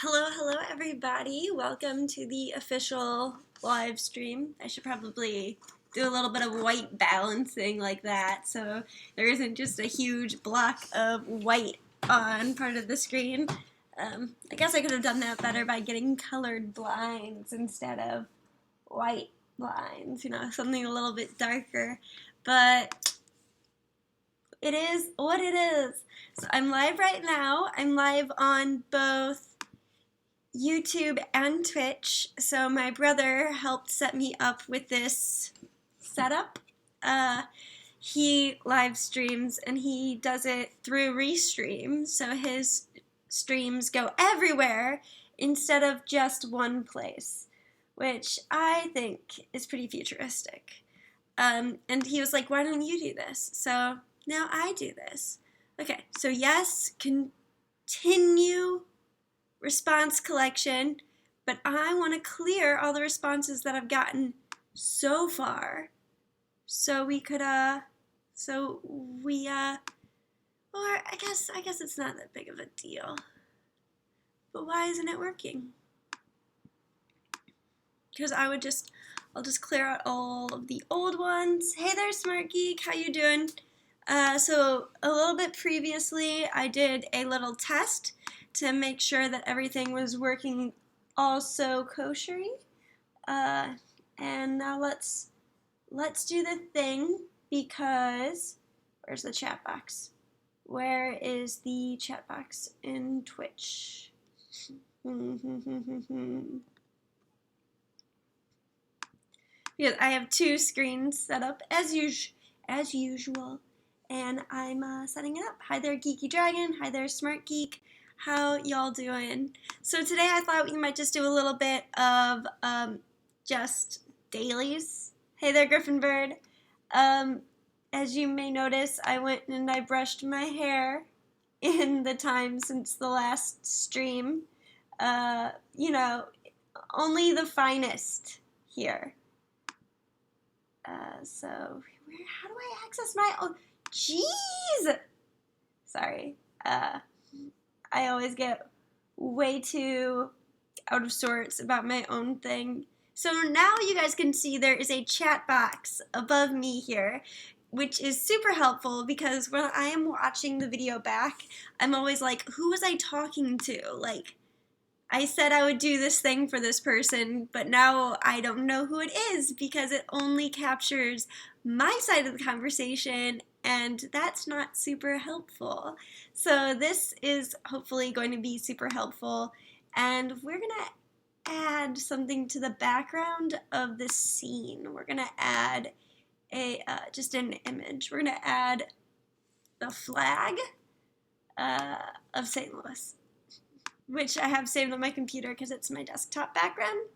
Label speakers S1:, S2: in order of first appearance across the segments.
S1: Hello everybody. Welcome to the official live stream. I should probably do a little bit of white balancing like that so there isn't just a huge block of white on part of the screen. I guess I could have done that better by getting colored blinds instead of white blinds, something a little bit darker. But it is what it is. So I'm live right now. I'm live on both YouTube and Twitch. So my brother helped set me up with this setup. He live streams and he does it through Restream, so his streams go everywhere instead of just one place, which I think is pretty futuristic. And he was like, why don't you do this? So now I do this. Okay, so yes, continue response collection, but I want to clear all the responses that I've gotten so far, so we could or I guess it's not that big of a deal. But why isn't it working? Because I'll just clear out all of the old ones. Hey there, Smart Geek, how you doing? So a little bit previously, I did a little test to make sure that everything was working also koshery. And now let's do the thing, because where's the chat box? Where is the chat box in Twitch? Because I have two screens set up as usual, and I'm setting it up. Hi there, Geeky Dragon. Hi there, Smart Geek. How y'all doing? So today I thought we might just do a little bit of just dailies. Hey there, Griffin Bird. As you may notice, I went and I brushed my hair in the time since the last stream. Only the finest here. So how do I access my own? Jeez! Sorry. I always get way too out of sorts about my own thing. So now you guys can see there is a chat box above me here, which is super helpful because when I am watching the video back, I'm always like, who was I talking to? Like, I said I would do this thing for this person, but now I don't know who it is because it only captures my side of the conversation, and that's not super helpful. So this is hopefully going to be super helpful, and we're going to add something to the background of this scene. We're going to add just an image. We're going to add the flag of St. Louis, which I have saved on my computer because it's my desktop background.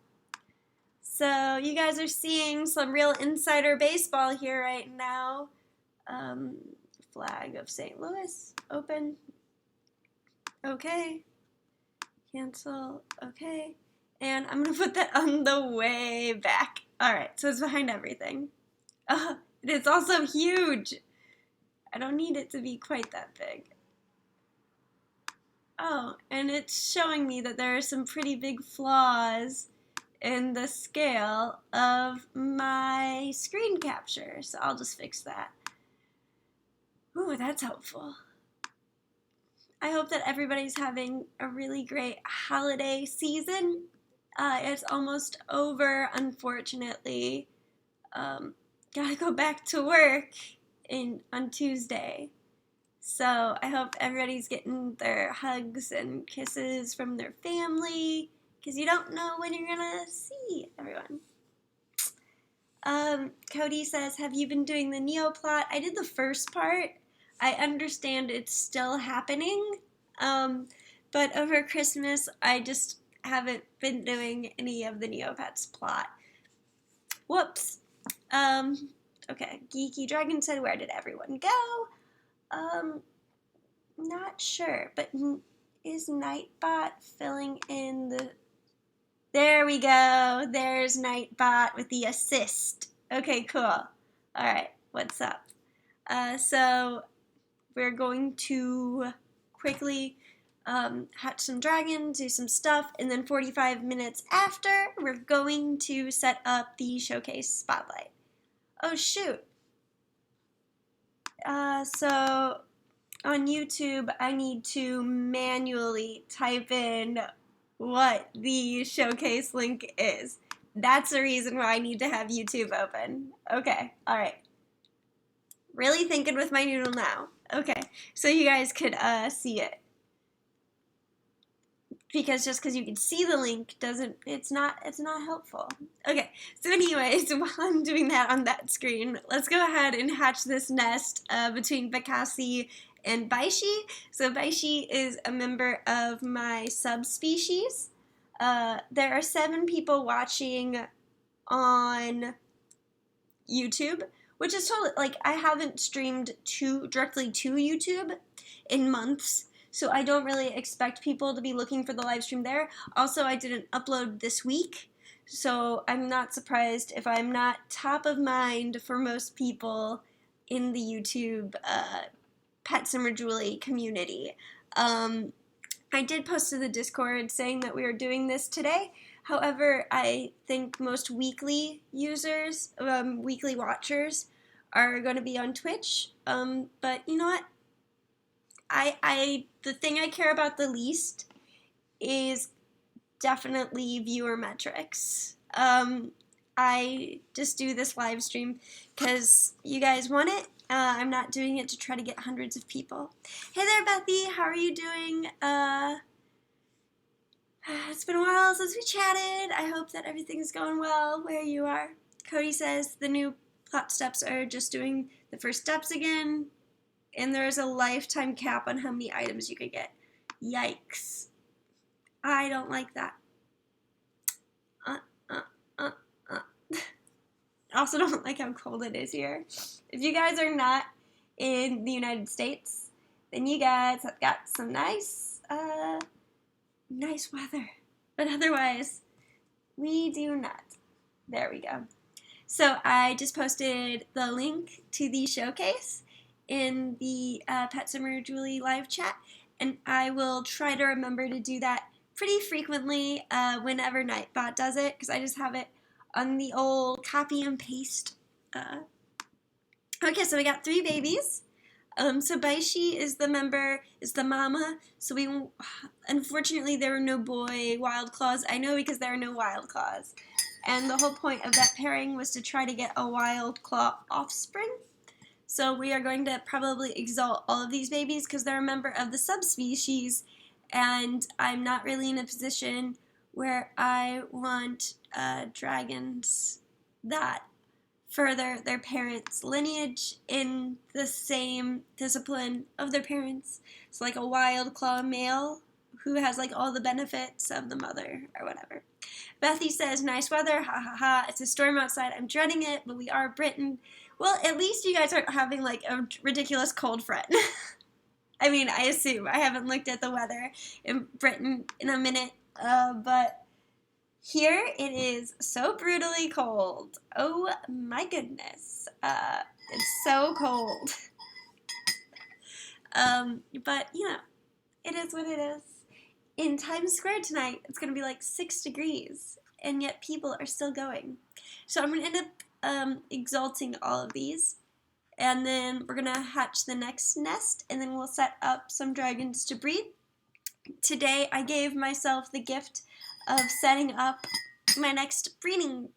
S1: So you guys are seeing some real insider baseball here right now. Flag of St. Louis, open, okay, cancel, okay, and I'm gonna put that on the way back. Alright, so it's behind everything. It is also huge. I don't need it to be quite that big. Oh, and it's showing me that there are some pretty big flaws in the scale of my screen capture, so I'll just fix that. Ooh, that's helpful. I hope that everybody's having a really great holiday season. It's almost over, unfortunately. Gotta go back to work on Tuesday. So I hope everybody's getting their hugs and kisses from their family, because you don't know when you're gonna see everyone. Cody says, have you been doing the Neo plot? I did the first part. I understand it's still happening, but over Christmas I just haven't been doing any of the Neopets plot. Whoops. Okay, Geeky Dragon said, where did everyone go? Not sure, but is Nightbot filling in the... There we go. There's Nightbot with the assist. Okay, cool. Alright, what's up? So we're going to quickly hatch some dragons, do some stuff, and then 45 minutes after, we're going to set up the showcase spotlight. Oh, shoot. So on YouTube, I need to manually type in what the showcase link is. That's the reason why I need to have YouTube open. Okay, all right. Really thinking with my noodle now. Okay, so you guys could see it. Because just because you can see the link doesn't, it's not helpful. Okay, so anyways, while I'm doing that on that screen, let's go ahead and hatch this nest between Bakassi and Baishi. So Baishi is a member of my subspecies. There are 7 people watching on YouTube, which is totally, like, I haven't streamed directly to YouTube in months, so I don't really expect people to be looking for the live stream there. Also, I didn't upload this week, so I'm not surprised if I'm not top of mind for most people in the YouTube Pet Simmer Julie community. I did post to the Discord saying that we were doing this today. However, I think most weekly users, weekly watchers, are going to be on Twitch. But you know what? The thing I care about the least is definitely viewer metrics. I just do this live stream because you guys want it. I'm not doing it to try to get hundreds of people. Hey there, Bethy. How are you doing? It's been a while since we chatted. I hope that everything's going well where you are. Cody says the new plot steps are just doing the first steps again, and there is a lifetime cap on how many items you could get. Yikes. I don't like that. I also don't like how cold it is here. If you guys are not in the United States, then you guys have got some nice weather. But otherwise, we do not. There we go. So I just posted the link to the showcase in the Pet Simmer Julie live chat, and I will try to remember to do that pretty frequently whenever Nightbot does it, because I just have it on the old copy and paste. Okay, so we got 3 babies. So Baishi is the mama. So unfortunately, there were no boy wild claws. I know because there are no wild claws. And the whole point of that pairing was to try to get a wild claw offspring. So we are going to probably exalt all of these babies because they're a member of the subspecies. And I'm not really in a position where I want dragons that further their parents' lineage in the same discipline of their parents. So like a wild claw male who has like all the benefits of the mother or whatever. Bethy says, nice weather, ha ha ha. It's a storm outside. I'm dreading it, but we are Britain. Well, at least you guys aren't having like a ridiculous cold front. I mean, I assume. I haven't looked at the weather in Britain in a minute, but here it is so brutally cold. Oh my goodness. It's so cold. But, you know, it is what it is. In Times Square tonight, it's going to be like 6 degrees, and yet people are still going. So I'm going to end up exalting all of these, and then we're going to hatch the next nest, and then we'll set up some dragons to breed. Today, I gave myself the gift of setting up my next breeding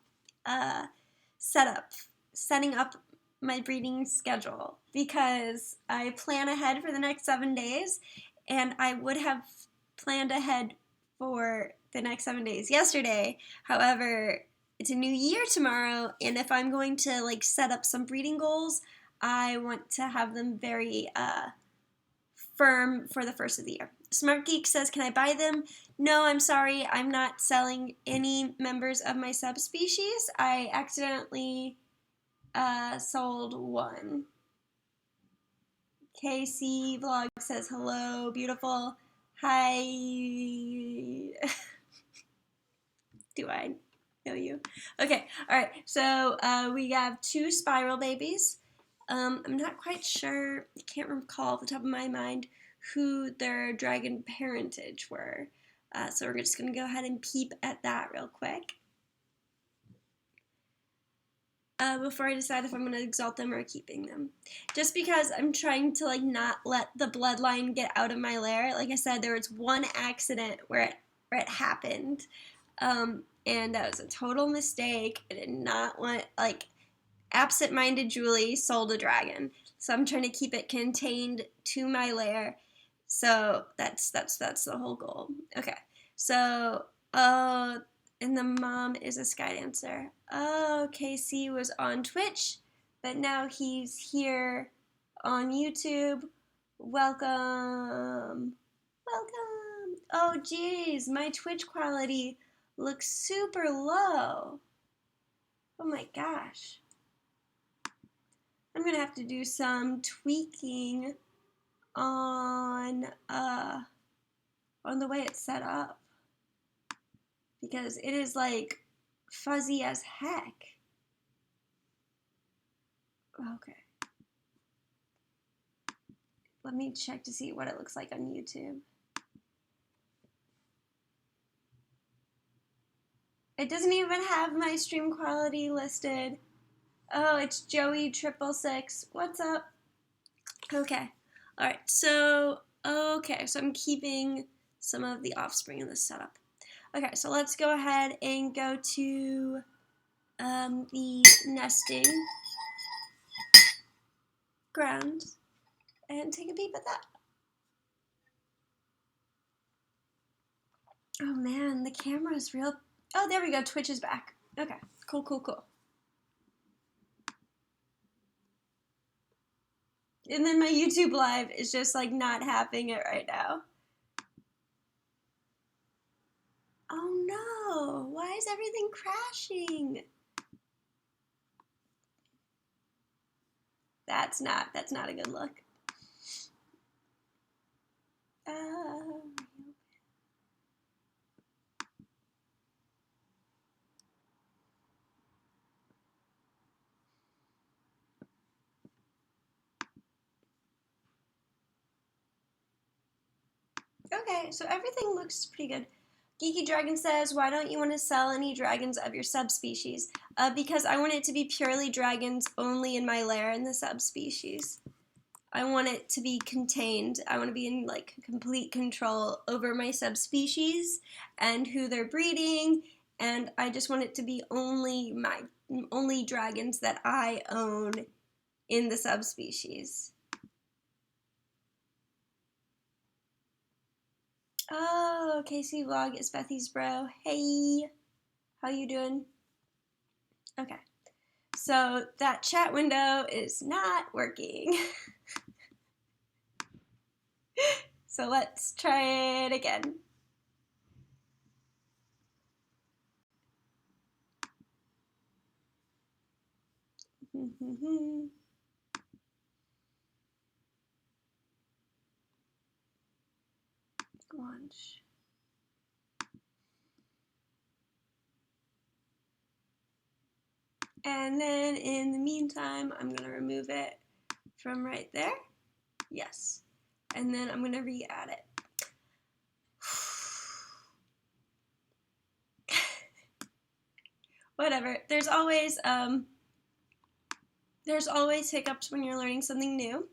S1: setup, setting up my breeding schedule, because I plan ahead for the next 7 days, and I would have planned ahead for the next 7 days yesterday. However, it's a new year tomorrow, and if I'm going to like set up some breeding goals, I want to have them very firm for the first of the year. Smart Geek says, can I buy them? No, I'm sorry. I'm not selling any members of my subspecies. I accidentally sold one. KC Vlog says, hello, beautiful. Hi. Do I know you? Okay, all right. So we have 2 spiral babies. I'm not quite sure, I can't recall off the top of my mind who their dragon parentage were. So we're just going to go ahead and peep at that real quick. Before I decide if I'm going to exalt them or keeping them. Just because I'm trying to like not let the bloodline get out of my lair. Like I said, there was one accident where it happened. And that was a total mistake. I did not want, like, absent-minded Julie sold a dragon. So I'm trying to keep it contained to my lair. So that's the whole goal. Okay. So, and the mom is a sky dancer. Oh, Casey was on Twitch, but now he's here on YouTube. Welcome. Welcome. Oh, geez, my Twitch quality looks super low. Oh my gosh. I'm gonna have to do some tweaking on the way it's set up, because it is like fuzzy as heck. Okay. Let me check to see what it looks like on YouTube. It doesn't even have my stream quality listed. Oh, it's Joey666. What's up? Okay. Alright, so, okay, so I'm keeping some of the offspring in this setup. Okay, so let's go ahead and go to the nesting grounds and take a peep at that. Oh man, the camera is real. Oh, there we go. Twitch is back. Okay, cool, cool, cool. And then my YouTube live is just like not having it right now. Oh no, why is everything crashing? That's not a good look. Okay, so everything looks pretty good. Geeky Dragon says, why don't you want to sell any dragons of your subspecies? Because I want it to be purely dragons only in my lair in the subspecies. I want it to be contained. I want to be in like complete control over my subspecies and who they're breeding, and I just want it to be only dragons that I own in the subspecies. Oh, Casey Vlog is Bethy's bro. Hey, how you doing? Okay, so that chat window is not working. So let's try it again. Launch. And then in the meantime, I'm going to remove it from right there. Yes. And then I'm going to re-add it. Whatever. There's always hiccups when you're learning something new.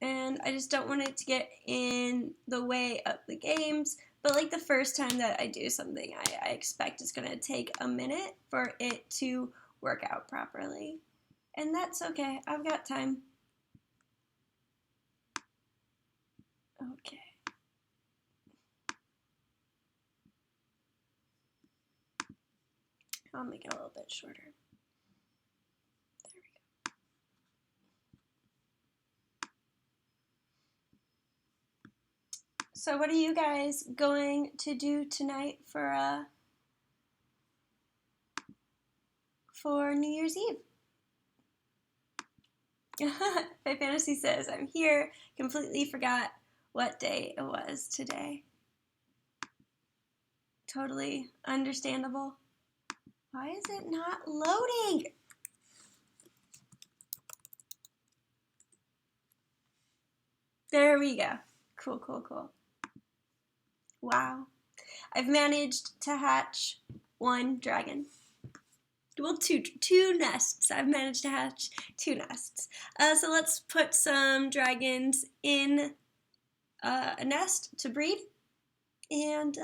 S1: And I just don't want it to get in the way of the games. But like the first time that I do something, I expect it's going to take a minute for it to work out properly. And that's okay. I've got time. Okay. I'll make it a little bit shorter. There we go. So what are you guys going to do tonight for New Year's Eve? Faye Fantasy says, I'm here. Completely forgot what day it was today. Totally understandable. Why is it not loading? There we go. Cool, cool, cool. Wow. I've managed to hatch one dragon. Well, two nests. I've managed to hatch two nests. So let's put some dragons in a nest to breed and,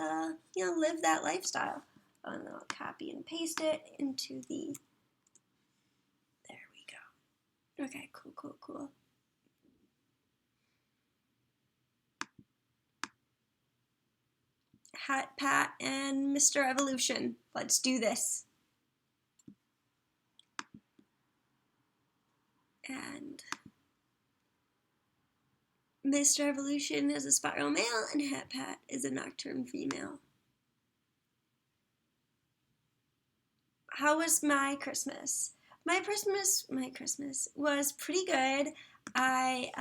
S1: live that lifestyle. And I'll copy and paste it into the, there we go. Okay, cool, cool, cool. Hat Pat and Mr. Evolution. Let's do this. And Mr. Evolution is a spiral male and Hat Pat is a nocturne female. How was my Christmas? My Christmas was pretty good. I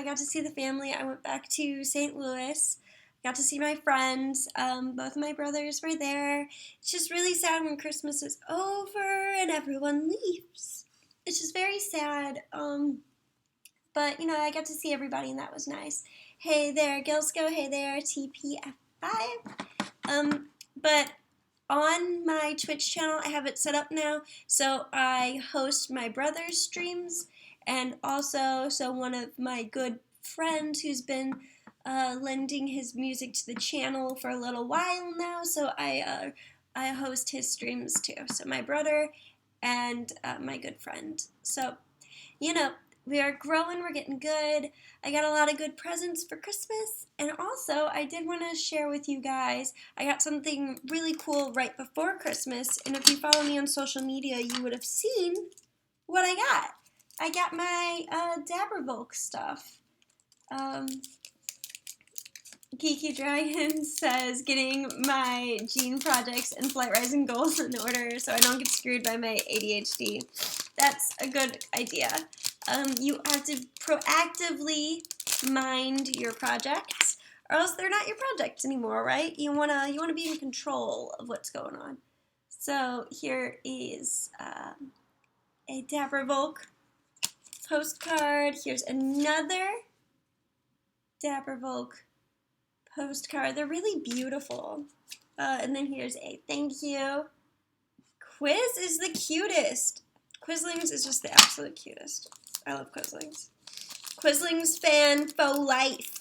S1: got to see the family. I went back to St. Louis. Got to see my friends. Both of my brothers were there. It's just really sad when Christmas is over and everyone leaves. It's just very sad. But I got to see everybody and that was nice. Hey there, Gilsco. Hey there, TPF5. But on my Twitch channel, I have it set up now, so I host my brother's streams, and also, so one of my good friends who's been lending his music to the channel for a little while now, so I host his streams too. So my brother and my good friend. So, we are growing, we're getting good. I got a lot of good presents for Christmas, and also I did want to share with you guys, I got something really cool right before Christmas, and if you follow me on social media, you would have seen what I got. I got my Dabbervolk stuff. Geeky Dragon says getting my gene projects and flight rising goals in order so I don't get screwed by my ADHD. That's a good idea. You have to proactively mind your projects, or else they're not your projects anymore, right? You wanna be in control of what's going on. So here is a Dabbervolk postcard. Here's another Dabbervolk postcard. They're really beautiful. And then here's a thank you. Quiz is the cutest. Quizlings is just the absolute cutest. I love Quizlings. Quizlings fan for life,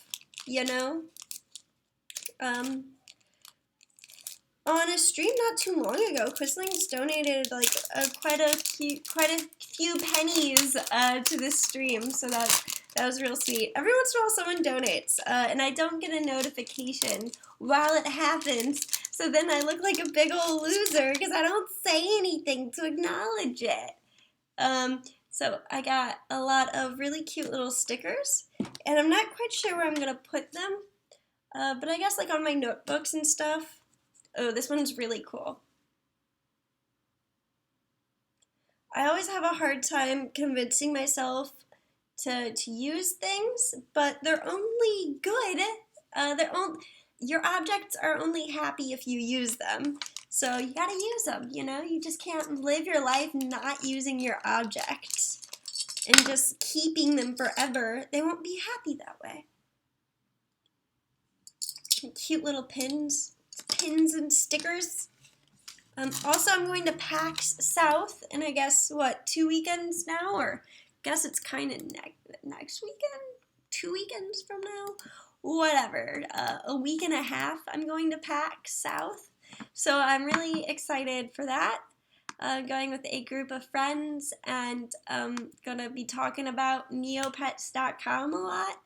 S1: On a stream not too long ago, Quizlings donated like quite a few pennies to this stream, so that was real sweet. Every once in a while someone donates, and I don't get a notification while it happens, so then I look like a big old loser because I don't say anything to acknowledge it. So I got a lot of really cute little stickers, and I'm not quite sure where I'm going to put them, but I guess like on my notebooks and stuff. Oh, this one's really cool. I always have a hard time convincing myself to use things, but they're only good. Your objects are only happy if you use them. So you gotta use them, You just can't live your life not using your objects and just keeping them forever. They won't be happy that way. Cute little pins and stickers. Also, I'm going to PAX South, and I guess, 2 weekends now? Or I guess it's kind of next weekend? 2 weekends from now? Whatever. A week and a half, I'm going to PAX South. So I'm really excited for that. Going with a group of friends, and going to be talking about neopets.com a lot.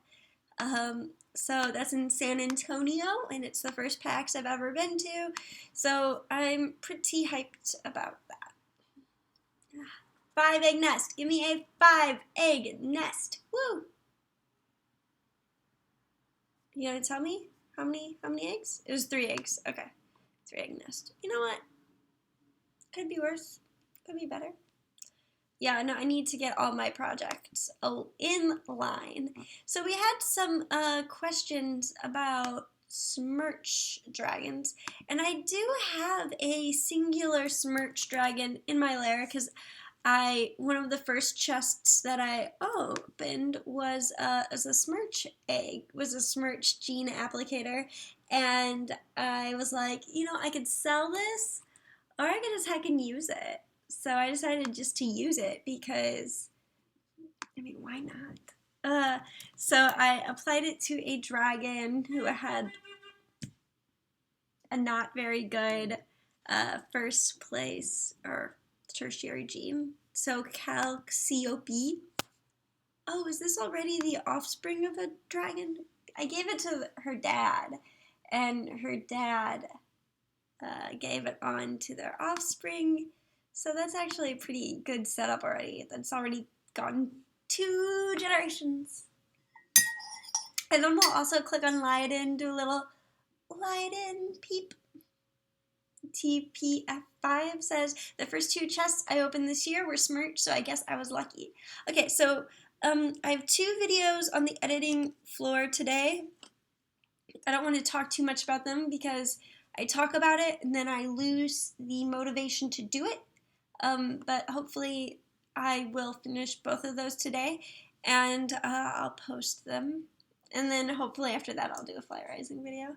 S1: So that's in San Antonio, and it's the first PAX I've ever been to, so I'm pretty hyped about that. 5-egg nest. Give me a 5-egg nest. Woo! You gonna tell me how many eggs? It was 3 eggs. Okay. 3-egg nest. You know what? Could be worse. Could be better. Yeah, no, I need to get all my projects in line. So we had some questions about Smirch dragons, and I do have a singular Smirch dragon in my lair because one of the first chests that I opened was as a Smirch egg, was a Smirch gene applicator, and I was like, you know, I could sell this, or I could just heckin' use it. So I decided just to use it because, I mean, why not? So I applied it to a dragon who had a not very good first place or tertiary gene. So Calciope. Oh, is this already the offspring of a dragon? I gave it to her dad, and her dad gave it on to their offspring. So that's actually a pretty good setup already. That's already gone 2 generations. And then we'll also click on Lyden, do a little Lyden peep. TPF5 says, the first 2 chests I opened this year were Smirch, so I guess I was lucky. Okay, so I have 2 videos on the editing floor today. I don't want to talk too much about them because I talk about it and then I lose the motivation to do it. But hopefully I will finish both of those today, and I'll post them. And then hopefully after that I'll do a Fly Rising video.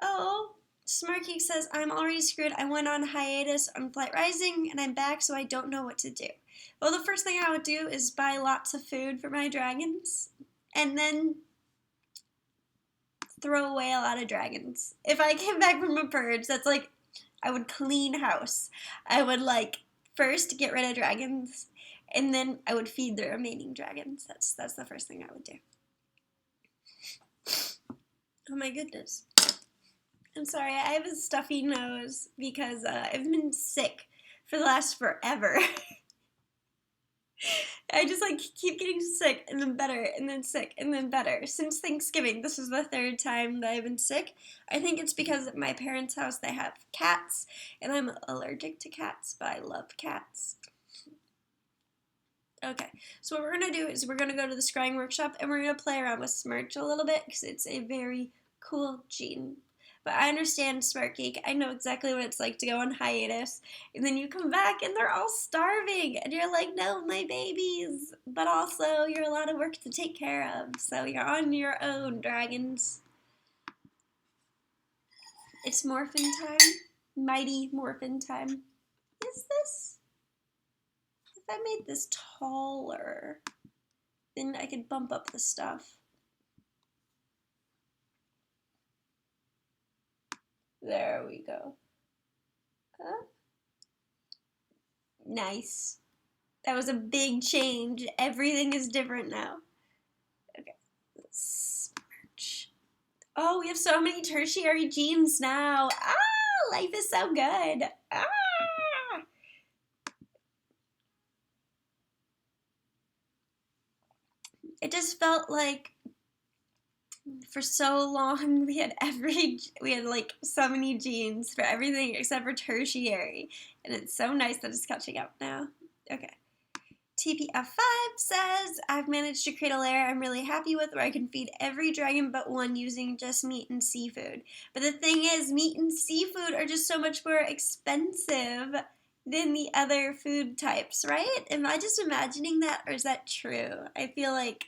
S1: Oh, Smarky says, I'm already screwed. I went on hiatus on Flight Rising, and I'm back, so I don't know what to do. Well, the first thing I would do is buy lots of food for my dragons, and then throw away a lot of dragons. If I came back from a purge, that's like, I would clean house. I would, like, first get rid of dragons, and then I would feed the remaining dragons. That's the first thing I would do. Oh my goodness. I'm sorry, I have a stuffy nose because I've been sick for the last forever. I just like keep getting sick and then better and then sick and then better. Since Thanksgiving, this is the 3rd time that I've been sick. I think it's because at my parents' house they have cats and I'm allergic to cats, but I love cats. Okay, so what we're going to do is we're going to go to the scrying workshop and we're going to play around with Smirch a little bit because it's a very cool gene. But I understand, Smart Geek. I know exactly what it's like to go on hiatus, and then you come back and they're all starving, and you're like, no, my babies. But also, you're a lot of work to take care of, so you're on your own, dragons. It's morphin time. Mighty morphin time. Is this? If I made this taller, then I could bump up the stuff. There we go. Nice. That was a big change. Everything is different now. Okay. Smirch. Oh, we have so many tertiary genes now. Ah, life is so good. Ah. It just felt like for so long we had like so many genes for everything except for tertiary, and it's so nice that it's catching up now. Okay. TPF5 says, I've managed to create a lair I'm really happy with where I can feed every dragon but one using just meat and seafood. But the thing is, meat and seafood are just so much more expensive than the other food types, right? Am I just imagining that, or is that true? I feel like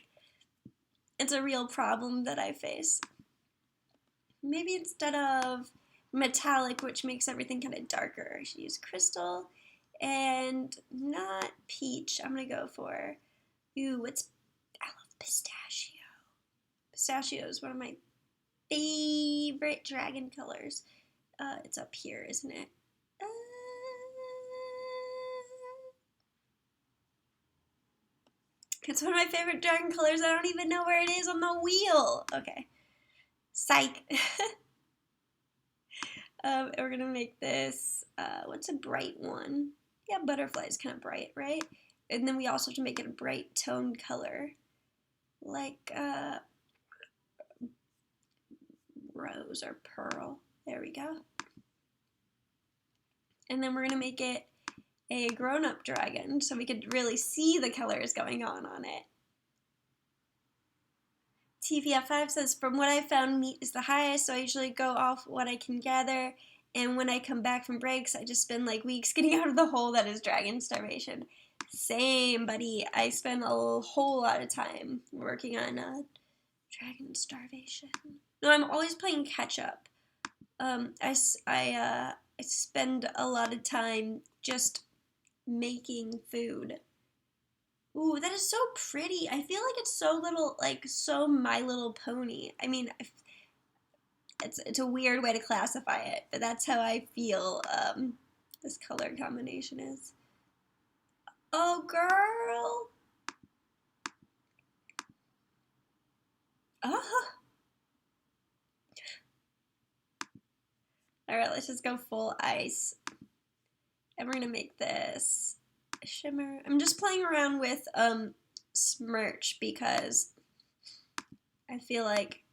S1: it's a real problem that I face. Maybe instead of metallic, which makes everything kind of darker, I should use crystal. And not peach. I'm going to go for, I love pistachio. Pistachio is one of my favorite dragon colors. It's up here, isn't it? It's one of my favorite dragon colors. I don't even know where it is on the wheel. Okay. Psych. We're going to make this, what's a bright one? Yeah, butterfly is kind of bright, right? And then we also have to make it a bright tone color. Like rose or pearl. There we go. And then we're going to make it a grown-up dragon so we could really see the colors going on it. TVF5 says, from what I found, meat is the highest, so I usually go off what I can gather And when I come back from breaks, I just spend like weeks getting out of the hole that is dragon starvation. Same, buddy. I spend a whole lot of time working on dragon starvation. No, I'm always playing catch up. I spend a lot of time just making food. Ooh, that is so pretty. I feel like it's so little, like so My Little Pony. I mean, it's a weird way to classify it, but that's how I feel this color combination is. Oh, girl. Oh. All right, let's just go full ice. And we're gonna make this shimmer. I'm just playing around with Smirch because I feel like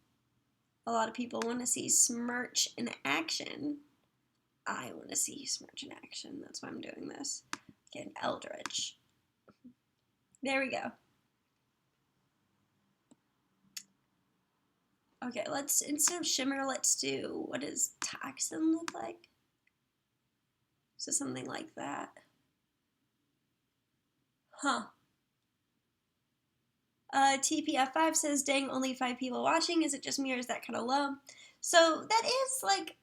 S1: a lot of people want to see Smirch in action. I want to see Smirch in action. That's why I'm doing this. Okay, an Eldritch. There we go. Okay, let's, instead of shimmer, let's do, what does toxin look like? So something like that. Huh. TPF5 says, dang, only 5 people watching. Is it just me or is that kind of low? So that is like,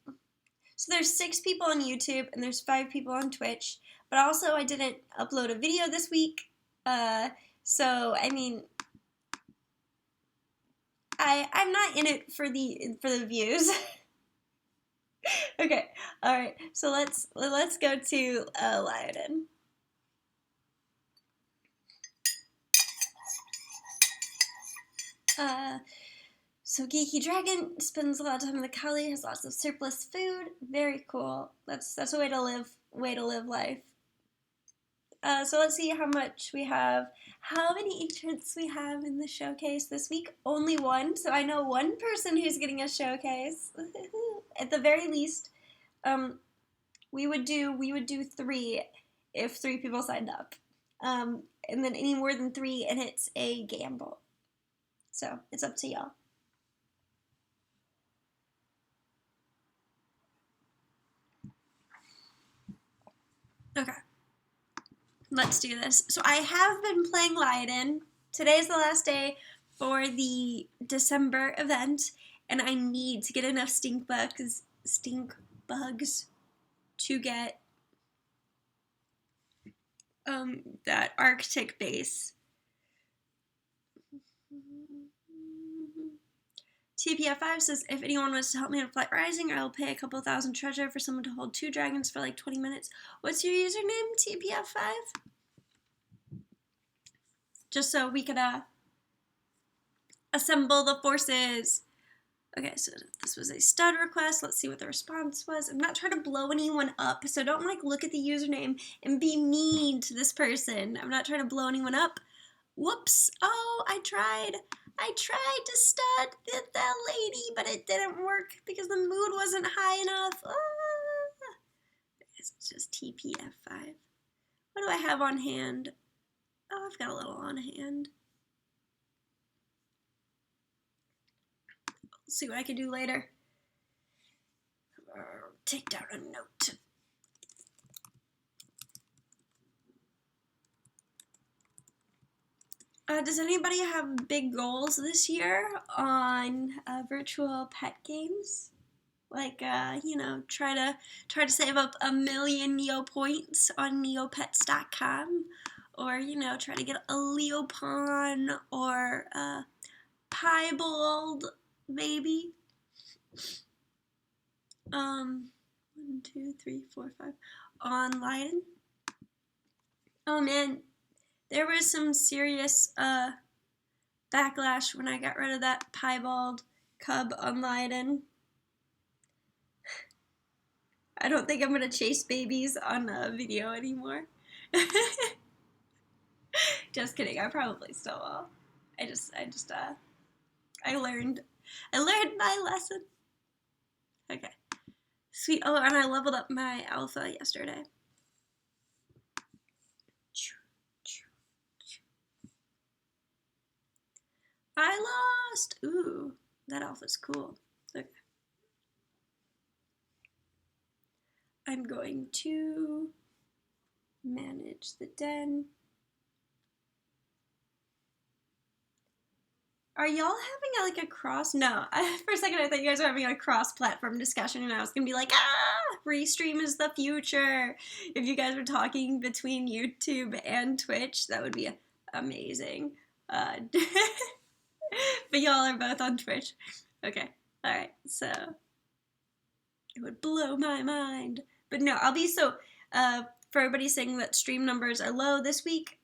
S1: so there's 6 people on YouTube and there's 5 people on Twitch. But also I didn't upload a video this week. So, I mean, I'm not in it for the views. Okay, all right. So let's go to Aladdin. So Geeky Dragon spends a lot of time in the Kali, has lots of surplus food. Very cool. That's a way to live life. So let's see how much we have. How many entrants we have in the showcase this week? Only 1. So I know 1 person who's getting a showcase. At the very least, we would do 3 if 3 people signed up. And then any more than 3, and it's a gamble. So it's up to y'all. Okay. Let's do this. So I have been playing Lydon. Today's the last day for the December event, and I need to get enough stink bugs to get that Arctic base. TPF5 says, if anyone wants to help me on Flight Rising, I will pay a couple thousand treasure for someone to hold 2 dragons for like 20 minutes. What's your username, TPF5? Just so we could assemble the forces. Okay, so this was a stud request. Let's see what the response was. I'm not trying to blow anyone up, so don't like look at the username and be mean to this person. I'm not trying to blow anyone up. Whoops. Oh, I tried to stud that lady, but it didn't work because the mood wasn't high enough. It's just TPF5. What do I have on hand? Oh, I've got a little on hand. Let's see what I can do later. Take down a note. Does anybody have big goals this year on virtual pet games? Like, you know, try to save up 1 million Neo points on neopets.com, or you know, try to get a Leopon or Piebald, maybe. 1, 2, 3, 4, 5 online. Oh man, there was some serious backlash when I got rid of that piebald cub on Lydon. I don't think I'm gonna chase babies on a video anymore. Just kidding, I probably still will. I learned my lesson. Okay. Sweet. Oh, and I leveled up my alpha yesterday. I lost! Ooh, that alpha's cool. Okay. I'm going to manage the den. Are y'all having like a cross? No, for a second I thought you guys were having a cross-platform discussion, and I was gonna be like, Restream is the future. If you guys were talking between YouTube and Twitch, that would be amazing. But y'all are both on Twitch. Okay, all right. So it would blow my mind. But no, I'll be so. For everybody saying that stream numbers are low this week,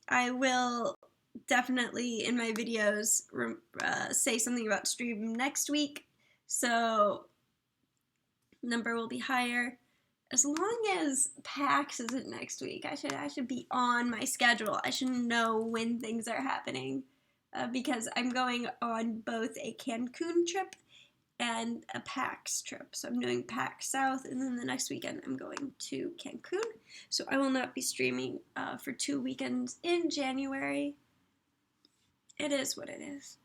S1: I will definitely in my videos say something about stream next week, so number will be higher. As long as PAX isn't next week, I should be on my schedule. I should know when things are happening, because I'm going on both a Cancun trip and a PAX trip. So I'm doing PAX South, and then the next weekend I'm going to Cancun. So I will not be streaming for 2 weekends in January. It is what it is.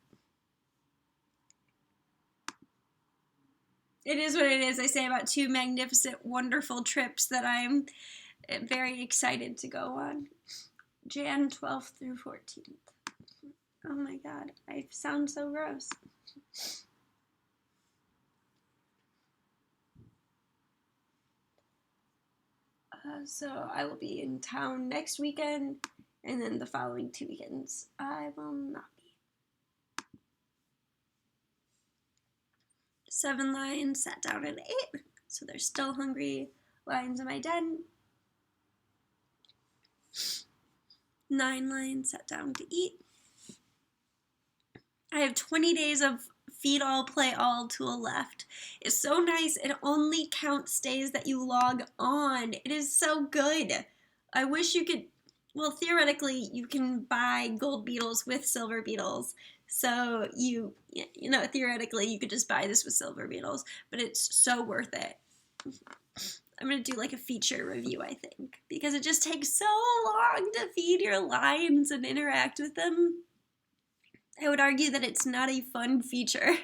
S1: It is what it is. I say about 2 magnificent, wonderful trips that I'm very excited to go on. Jan 12th through 14th. Oh my god, I sound so gross. So I will be in town next weekend, and then the following 2 weekends I will not be. 7 lions sat down and ate, so there's still hungry lions in my den. 9 lions sat down to eat. I have 20 days of feed all, play all tool left. It's so nice. It only counts days that you log on. It is so good. I wish you could, well, theoretically, you can buy gold beetles with silver beetles. So you know, theoretically, you could just buy this with silver beetles, but it's so worth it. I'm going to do like a feature review, I think, because it just takes so long to feed your lions and interact with them. I would argue that it's not a fun feature.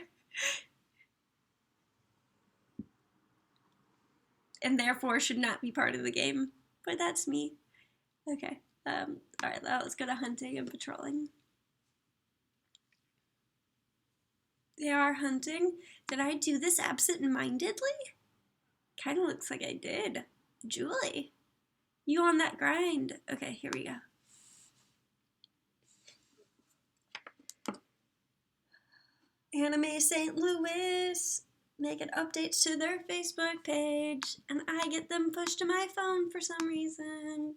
S1: And therefore should not be part of the game. But that's me. Okay. Alright, let's go to hunting and patrolling. They are hunting. Did I do this absent-mindedly? Kind of looks like I did. Julie, you on that grind. Okay, here we go. Anime St. Louis making updates to their Facebook page, and I get them pushed to my phone for some reason.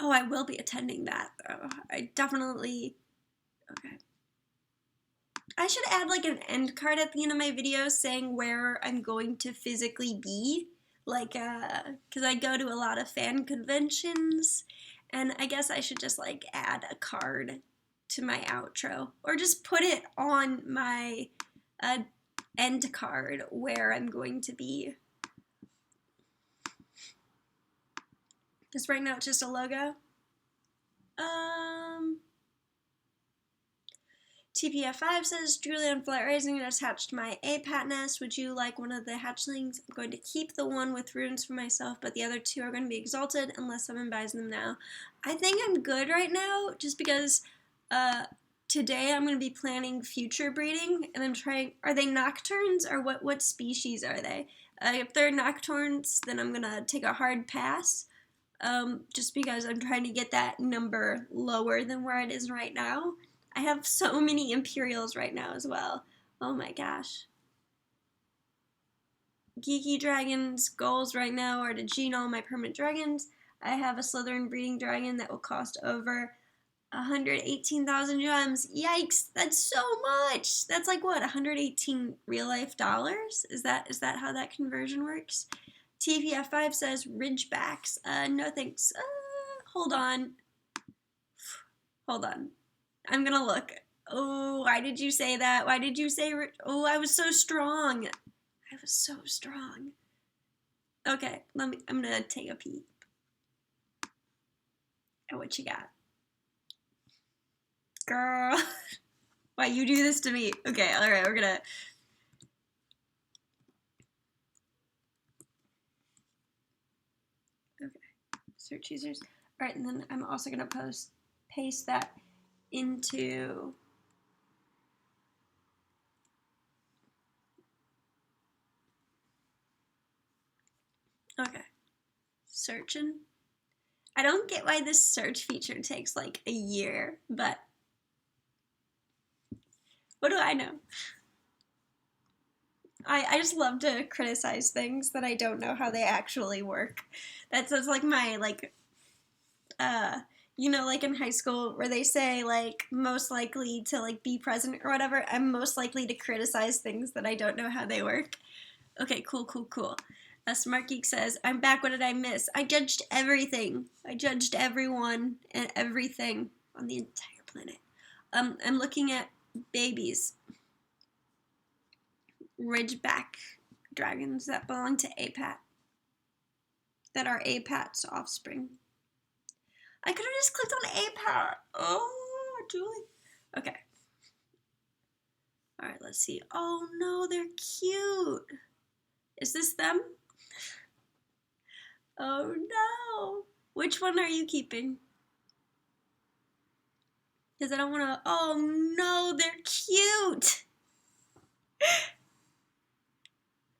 S1: Oh, I will be attending that, though. I definitely... Okay. I should add like an end card at the end of my video saying where I'm going to physically be. Like, because I go to a lot of fan conventions, and I guess I should just like add a card to my outro, or just put it on my end card where I'm going to be. Because right now it's just a logo. TPF5 says, Julie, on flight raising and attached my APAT nest. Would you like one of the hatchlings? I'm going to keep the one with runes for myself, but the other 2 are going to be exalted unless someone buys them now. I think I'm good right now, just because today I'm going to be planning future breeding, and I'm trying, are they nocturnes, or what species are they? If they're nocturnes, then I'm going to take a hard pass, just because I'm trying to get that number lower than where it is right now. I have so many Imperials right now as well. Oh my gosh. Geeky Dragons goals right now are to gene all my permanent dragons. I have a Slytherin breeding dragon that will cost over 118,000 gems. Yikes, that's so much. That's like what, 118 real life dollars? Is that how that conversion works? TPF5 says Ridgebacks. No thanks. Hold on. I'm gonna look. Oh, why did you say that? Why did you say... Oh, I was so strong. I was so strong. Okay, I'm gonna take a peek. And what you got? Girl. Why you do this to me? Okay, alright, we're gonna... search users. All right, and then I'm also gonna paste that into okay, searching. I don't get why this search feature takes like a year, but what do I know? I just love to criticize things that I don't know how they actually work. That's like my like you know, like in high school where they say like most likely to like be president or whatever, I'm most likely to criticize things that I don't know how they work. Okay, cool. Smart Geek says, I'm back, what did I miss? I judged everything. I judged everyone and everything on the entire planet. I'm looking at babies. Ridgeback dragons that belong to APAT. That are APAT's offspring. I could have just clicked on APAT. Oh, Julie. Okay. All right, let's see. Oh no, they're cute. Is this them? Oh no. Which one are you keeping? Because I don't want to. Oh no, they're cute.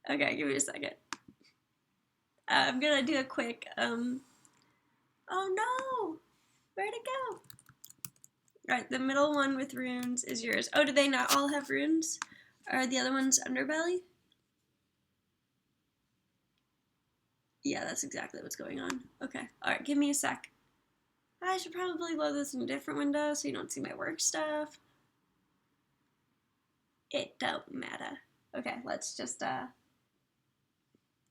S1: Okay, give me a second. I'm gonna do a quick. Oh no, where'd it go? Alright, the middle one with runes is yours. Oh, do they not all have runes? Are the other ones underbelly? Yeah, that's exactly what's going on. Okay, alright, give me a sec. I should probably load this in a different window so you don't see my work stuff. It don't matter. Okay, let's just,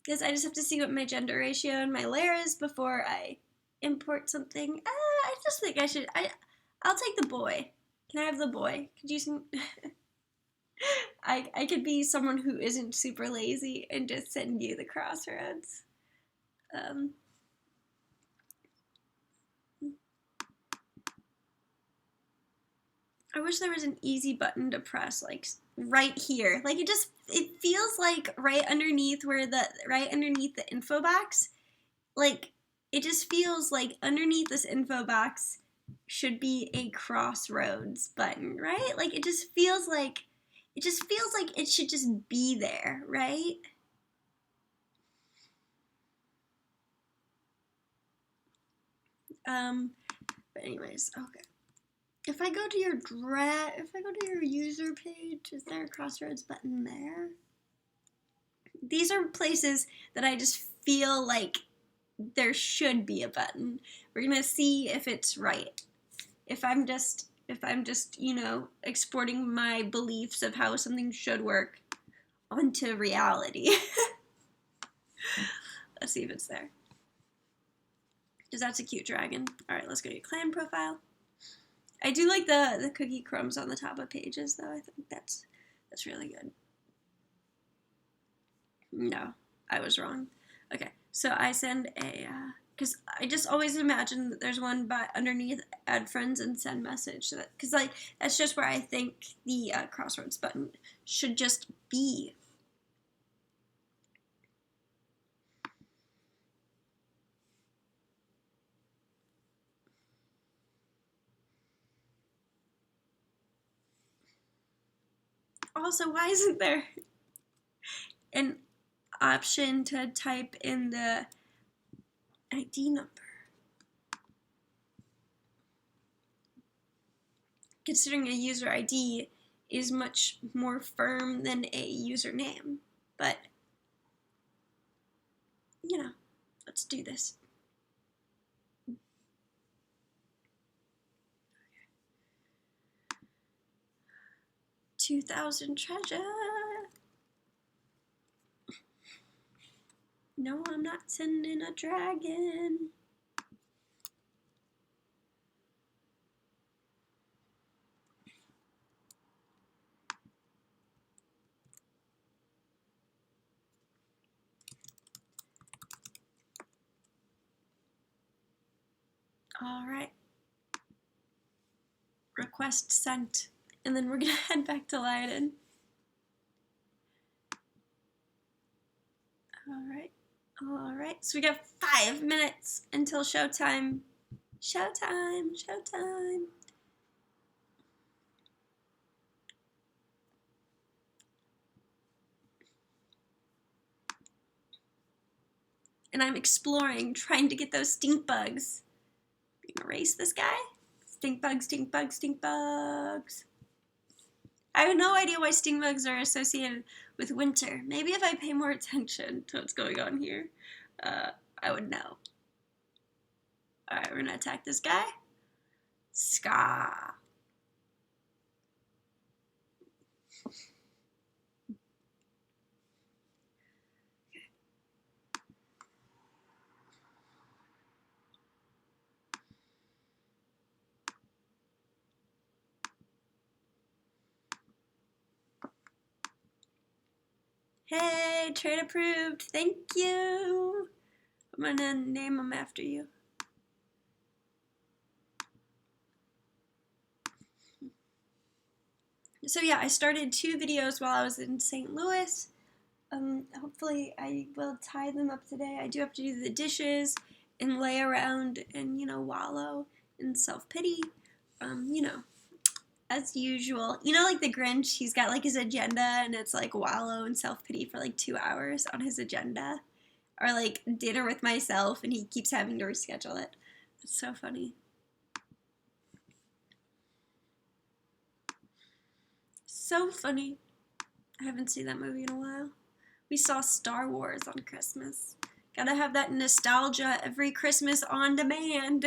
S1: because I just have to see what my gender ratio and my layer is before I import something. I just think I'll take the boy. Can I have the boy? Could you see? I could be someone who isn't super lazy and just send you the crossroads. I wish there was an easy button to press, like right here. Like it feels like right underneath the info box. Like it just feels like underneath this info box should be a crossroads button, right? Like it just feels like it should just be there, right? But anyways, okay. If I go to your user page, is there a crossroads button there? These are places that I just feel like there should be a button. We're gonna see if it's right. If I'm just, you know, exporting my beliefs of how something should work onto reality. Let's see if it's there. Because that's a cute dragon. All right, let's go to your clan profile. I do like the cookie crumbs on the top of pages, though. I think that's really good. No, I was wrong. Okay, so I send a, because I just always imagine that there's one by underneath add friends and send message. Because like that's just where I think the crossroads button should just be. Also, why isn't there an option to type in the ID number? Considering a user ID is much more firm than a username. But, you know, let's do this. 2,000 treasure. No, I'm not sending a dragon. All right. Request sent. And then we're gonna head back to Leiden. All right. Alright, so we got 5 minutes until showtime. Showtime, showtime. And I'm exploring, trying to get those stink bugs. Erase this guy. Stink bugs, stink bugs, stink bugs. I have no idea why stink bugs are associated with winter. Maybe if I pay more attention to what's going on here, I would know. Alright, we're gonna attack this guy. Ska. Hey, trade approved. Thank you. I'm gonna name them after you. So yeah, I started 2 videos while I was in St. Louis. Hopefully I will tie them up today. I do have to do the dishes and lay around and, you know, wallow in self-pity. You know, as usual. You know, like the Grinch, he's got like his agenda and it's like wallow and self-pity for like 2 hours on his agenda. Or like dinner with myself and he keeps having to reschedule it. It's so funny. So funny. I haven't seen that movie in a while. We saw Star Wars on Christmas. Gotta have that nostalgia every Christmas on demand.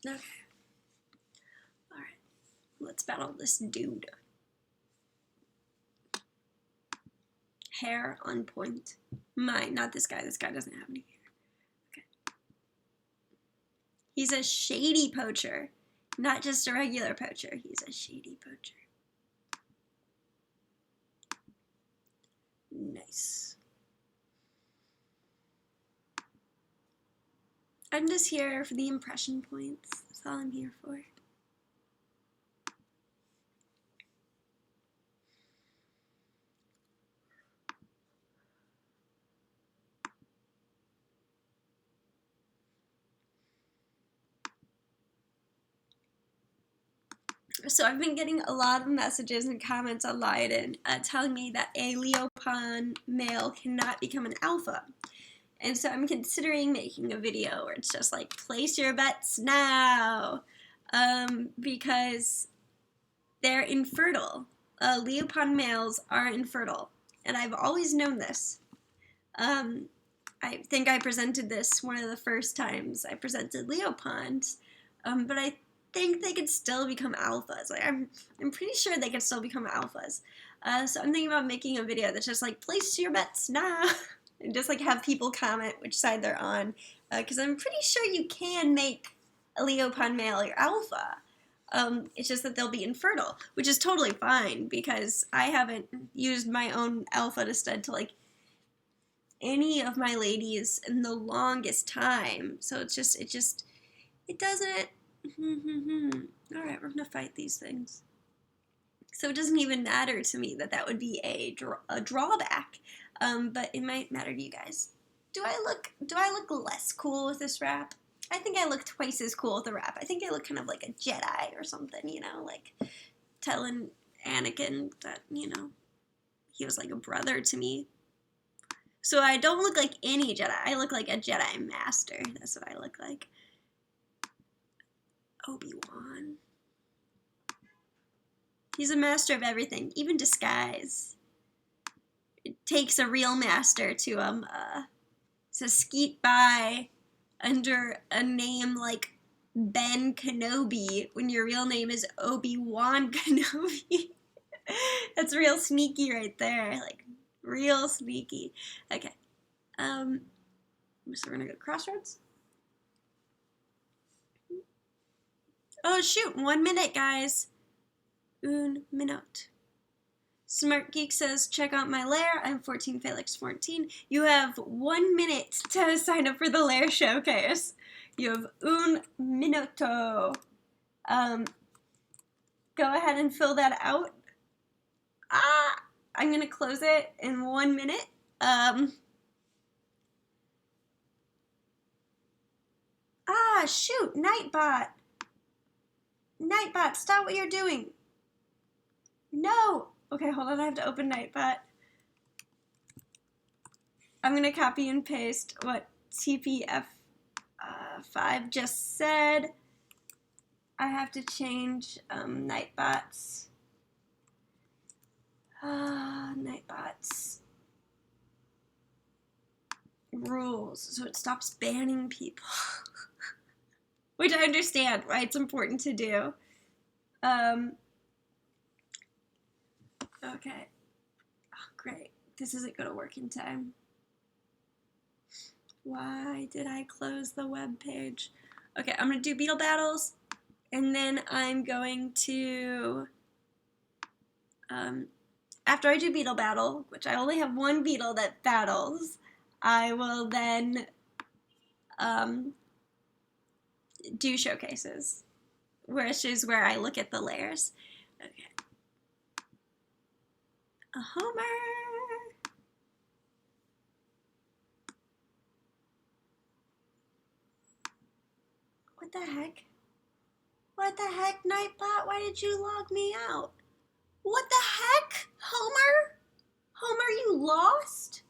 S1: Okay. Alright. Let's battle this dude. Hair on point. Mine, not this guy. This guy doesn't have any hair. Okay. He's a shady poacher. Not just a regular poacher. He's a shady poacher. Nice. I'm just here for the impression points. That's all I'm here for. So I've been getting a lot of messages and comments online and telling me that a Leopon male cannot become an alpha. And so I'm considering making a video where it's just like, place your bets now. Because they're infertile. Leopon males are infertile. And I've always known this. I think I presented this one of the first times I presented Leopons. But I think they could still become alphas. Like I'm pretty sure they could still become alphas. So I'm thinking about making a video that's just like, place your bets now. And just like have people comment which side they're on. Because I'm pretty sure you can make a Leopon male your alpha. It's just that they'll be infertile, which is totally fine because I haven't used my own alpha to stud to like any of my ladies in the longest time. So it doesn't. Alright, we're gonna fight these things. So it doesn't even matter to me that would be a drawback. But it might matter to you guys. Do I look less cool with this wrap? I think I look twice as cool with the wrap. I think I look kind of like a Jedi or something, you know, like telling Anakin that, you know, he was like a brother to me. So I don't look like any Jedi. I look like a Jedi Master. That's what I look like. Obi-Wan. He's a master of everything, even disguise. It takes a real master to skeet by under a name like Ben Kenobi when your real name is Obi-Wan Kenobi. That's real sneaky right there, like real sneaky. Okay, so we're gonna go crossroads. Oh shoot, 1 minute, guys. Un minute. Smart Geek says, check out my lair. I'm 14 Felix 14. You have 1 minute to sign up for the lair showcase. You have un minuto. Go ahead and fill that out. I'm gonna close it in 1 minute. Shoot, Nightbot. Nightbot, stop what you're doing. No. Okay, hold on, I have to open Nightbot. I'm gonna copy and paste what TPF5 just said. I have to change Nightbot's Nightbot's rules so it stops banning people. Which I understand why it's important to do. Okay. Oh, great. This isn't going to work in time. Why did I close the web page? Okay, I'm going to do beetle battles, and then I'm going to, after I do beetle battle, which I only have one beetle that battles, I will then do showcases, which is where I look at the layers. Okay. A Homer. What the heck? What the heck, Nightbot? Why did you log me out? What the heck, Homer? Homer, you lost?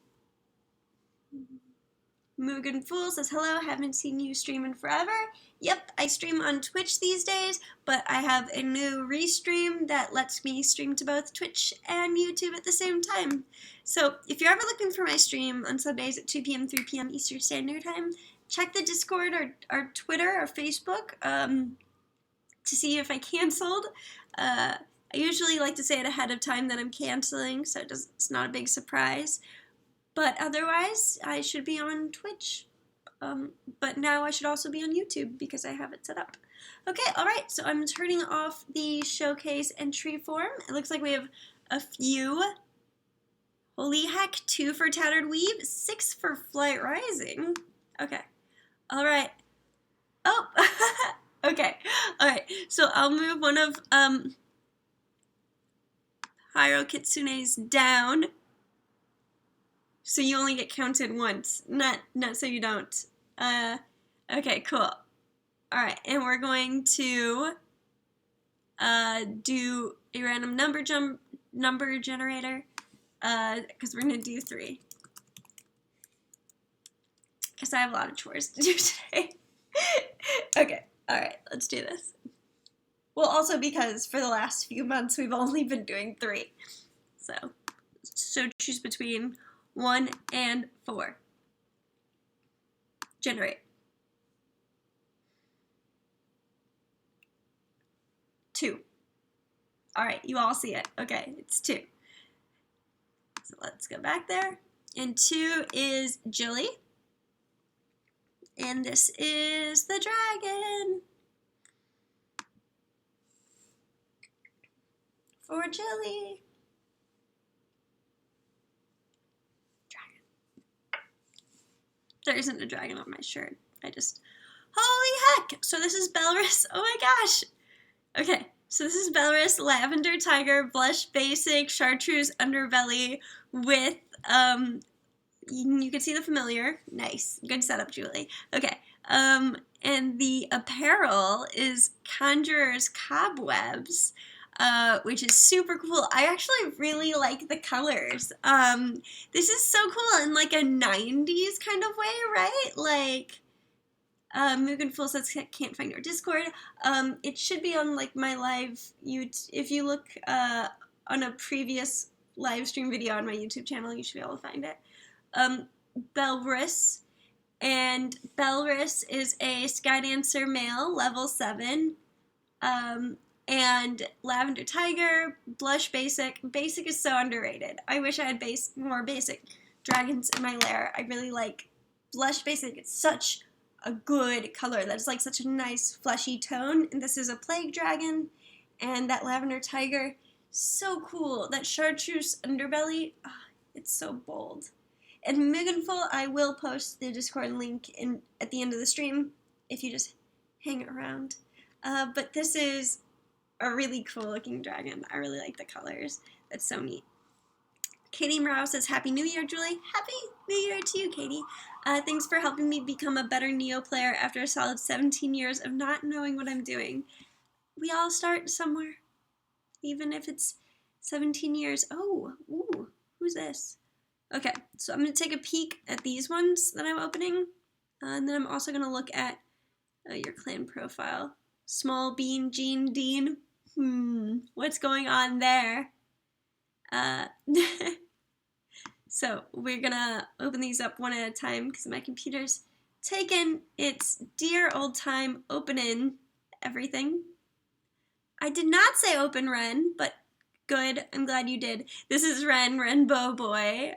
S1: Mugen Fool says, hello, haven't seen you stream in forever. Yep, I stream on Twitch these days, but I have a new restream that lets me stream to both Twitch and YouTube at the same time. So if you're ever looking for my stream on Sundays at 2 p.m., 3 p.m. Eastern Standard Time, check the Discord or Twitter or Facebook to see if I canceled. I usually like to say it ahead of time that I'm canceling, so it's not a big surprise. But otherwise, I should be on Twitch. But now I should also be on YouTube because I have it set up. Okay, alright, so I'm turning off the showcase entry form. It looks like we have a few. Holy heck, 2 for Tattered Weave, 6 for Flight Rising. Okay, alright. Oh, okay, alright. So I'll move one of Hiro Kitsune's down. So you only get counted once, not so you don't. Okay, cool. All right, and we're going to do a random number generator because we're gonna do 3. Because I have a lot of chores to do today. Okay, all right, let's do this. Well, also because for the last few months we've only been doing 3, so choose between 1 and 4. Generate. 2. Alright, you all see it. Okay, it's 2. So let's go back there. And 2 is Jilly. And this is the dragon. For Jilly. There isn't a dragon on my shirt. Holy heck! So this is Belris. Oh my gosh! Okay, so this is Belris, Lavender Tiger, Blush Basic, Chartreuse Underbelly with, you can see the familiar. Nice. Good setup, Julie. Okay, and the apparel is Conjurer's Cobwebs. Which is super cool. I actually really like the colors. This is so cool in like a 90s kind of way, right? Like, Mugen Fool says can't find your Discord. It should be on like my live if you look on a previous live stream video on my YouTube channel, you should be able to find it. Belris, and Belris is a Skydancer male, level 7. And Lavender Tiger, Blush Basic. Basic is so underrated. I wish I had more basic dragons in my lair. I really like Blush Basic. It's such a good color. That's like such a nice fleshy tone. And this is a Plague Dragon. And that Lavender Tiger, so cool. That Chartreuse Underbelly, it's so bold. And Mugen Fool, I will post the Discord link at the end of the stream if you just hang around. But this is a really cool looking dragon. I really like the colors. That's so neat. Katie Morrow says, Happy New Year, Julie. Happy New Year to you, Katie. Thanks for helping me become a better Neo player after a solid 17 years of not knowing what I'm doing. We all start somewhere, even if it's 17 years. Oh, ooh, who's this? Okay, so I'm going to take a peek at these ones that I'm opening, and then I'm also going to look at your clan profile. Small Bean Jean Dean. What's going on there? So we're gonna open these up one at a time because my computer's taken its dear old time opening everything. I did not say open Ren, but good, I'm glad you did. This is Rainbow Boy.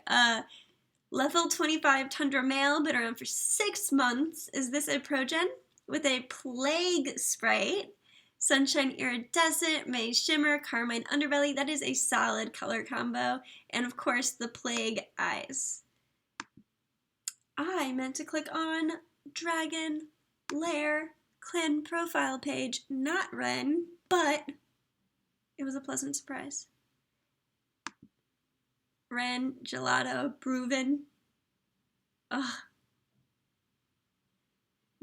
S1: Level 25 Tundra male, been around for 6 months. Is this a progen? With a Plague Sprite, Sunshine Iridescent, May Shimmer, Carmine Underbelly. That is a solid color combo. And of course, the Plague Eyes. I meant to click on Dragon Lair Clan Profile page, not Ren, but it was a pleasant surprise. Ren, Gelato, Proven. Ugh.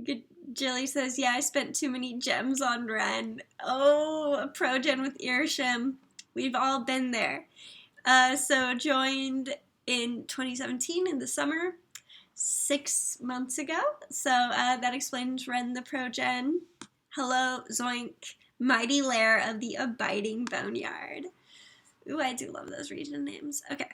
S1: Good. Jilly says, yeah, I spent too many gems on Ren. Oh, a progen with Irsham. We've all been there. So joined in 2017 in the summer, 6 months ago. So that explains Ren the progen. Hello, Zoink, mighty lair of the abiding boneyard. Ooh, I do love those region names. Okay.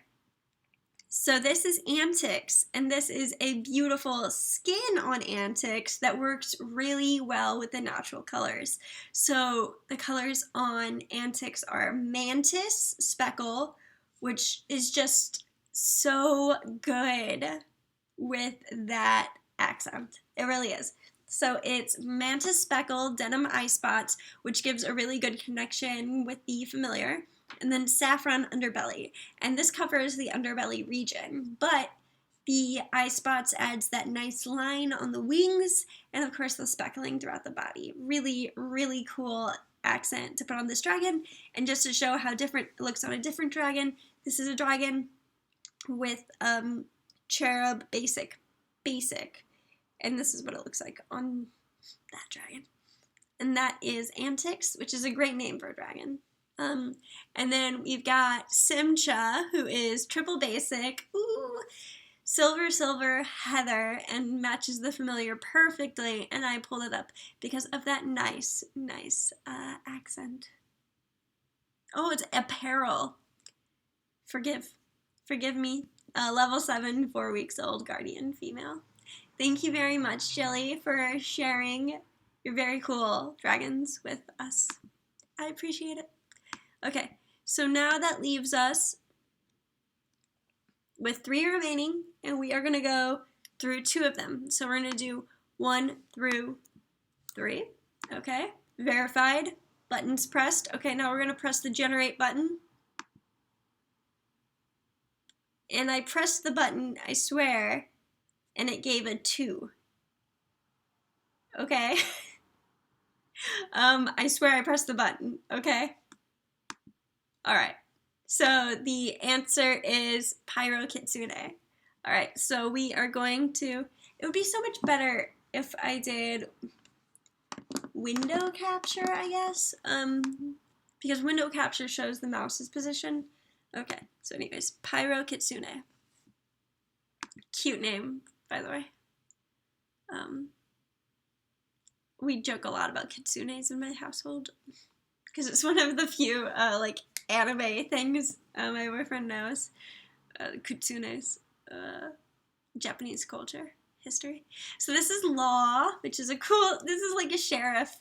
S1: So this is Antics, and this is a beautiful skin on Antics that works really well with the natural colors. So the colors on Antics are Mantis Speckle, which is just so good with that accent. It really is. So it's Mantis Speckle Denim Eye Spots, which gives a really good connection with the familiar. And then Saffron Underbelly, and this covers the underbelly region, but the eye spots adds that nice line on the wings, and of course the speckling throughout the body. Really, really cool accent to put on this dragon, and just to show how different it looks on a different dragon, this is a dragon with Cherub Basic, and this is what it looks like on that dragon. And that is Antics, which is a great name for a dragon. And then we've got Simcha, who is triple basic, silver heather, and matches the familiar perfectly. And I pulled it up because of that nice accent. Oh, it's apparel. Forgive me. Level 7, 4 weeks old, guardian female. Thank you very much, Jilly, for sharing your very cool dragons with us. I appreciate it. Okay, so now that leaves us with 3 remaining, and we are going to go through 2 of them. So we're going to do 1 through 3, okay? Verified, buttons pressed. Okay, now we're going to press the generate button. And I pressed the button, I swear, and it gave a 2. Okay? I swear I pressed the button, okay? Alright, so the answer is Pyro Kitsune. Alright, so we are going to, it would be so much better if I did window capture, I guess, because window capture shows the mouse's position. Okay, so anyways, Pyro Kitsune. Cute name, by the way. We joke a lot about kitsunes in my household, because it's one of the few, like, anime things my boyfriend knows. Kitsunes, Japanese culture, history. So this is Law, which is a cool, this is like a sheriff